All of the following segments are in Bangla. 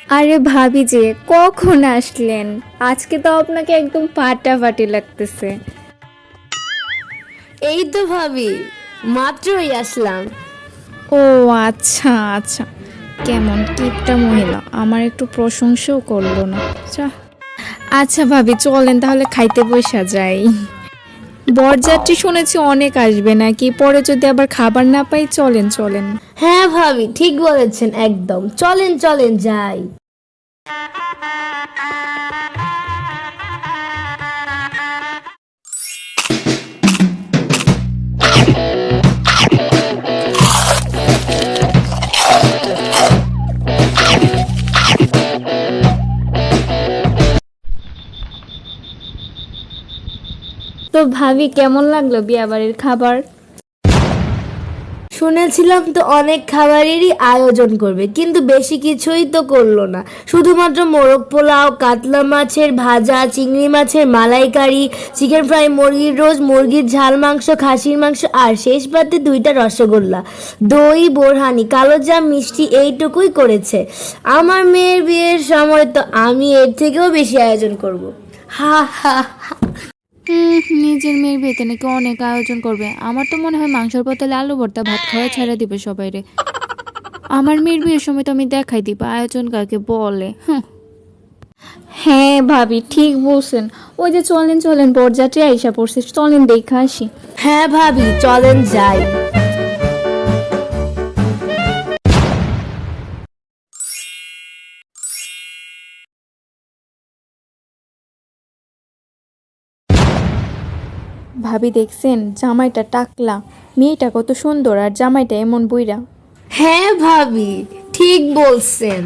আরে ভাবি যে কখন আসলেন? আজকে তো আপনাকে একদম ফাটাফাটি লাগতেছে। এই তো ভাবি, মাত্রই আসলাম। ও আচ্ছা আচ্ছা, কেমন কিপটা মহিলা, আমার একটু প্রশংসাও করলো না। যা। আচ্ছা ভাবি চলেন তাহলে খাইতে বসা যাই। বরযাত্রী শুনেছি অনেক আসবে নাকি, পরে যদি আবার খাবার না পাই। চলেন চলেন। হ্যাঁ ভাবি, ঠিক বলেছেন একদম। চলেন চলেন যাই। তো ভাবি কেমন লাগলো বিয়াবাড়ির খাবার? শুনেছিলাম তো অনেক খাবারেরই আয়োজন করবে, কিন্তু বেশি কিছুই তো করলো না। শুধুমাত্র মোরগ পোলাও, কাতলা মাছের ভাজা, চিংড়ি মাছের মালাইকারি, চিকেন ফ্রাই, মুরগির রোস্ট, মুরগির ঝাল মাংস, খাসির মাংস, আর শেষ পাতে 2টা রসগোল্লা, দই, বোরহানি, কালোজাম, মিষ্টি, এইটুকুই করেছে। আমার মেয়ের বিয়ের সময় তো আমি এর থেকেও বেশি আয়োজন করব। হা হা হা। নিজের মেয়ের বিয়েতে নাকি অনেক আয়োজন করবে। আমার তো মনে হয় মাংসের বদলে আলু ভর্তা ভাত খাওয়া ছেড়ে দিবে সবাইরে। আমার মেয়ের বিয়ের সময় তো আমি দেখাই দিব আয়োজন কাকে বলে। হ্যাঁ ভাবি ঠিক বলছেন। ওই যে চলেন চলেন, বরযাত্রী আইসা পড়ছে, চলেন দেখা আসি। হ্যাঁ ভাবি, চলেন যাই। ভাবি দেখছেন জামাইটা টাকলা, মেয়েটা কত সুন্দর আর জামাইটা এমন বুইরা। হ্যাঁ ভাবি, ঠিক বলছেন।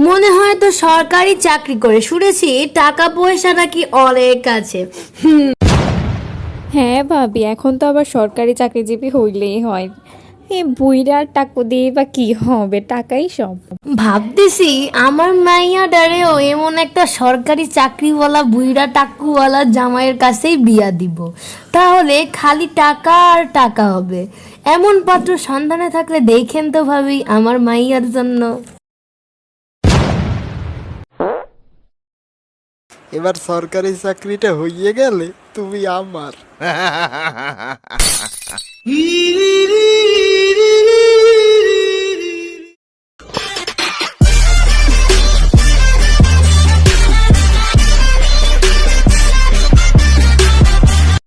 মনে হয় তো সরকারি চাকরি করে, শুনেছি টাকা পয়সা নাকি অনেক আছে। হ্যাঁ ভাবি, এখন তো আবার সরকারি চাকরিজীবী হইলেই হয়। এই বুইরার টাকা দিয়ে বা কি হবে, টাকাই সব। ভাবতেছি আমার মাইয়াডারেও এমন একটা সরকারি চাকরিওয়ালা বুইড়া টাকুওয়ালা জামাইয়ের কাছেই বিয়া দিব। তাহলে খালি টাকা আর টাকা হবে। এমন পাত্র সন্ধানে থাকলে দেখেন তো ভাবি আমার মাইয়ার জন্য। এবার সরকারি চাকরিটা হইয়ে গেলে তুমি আমার।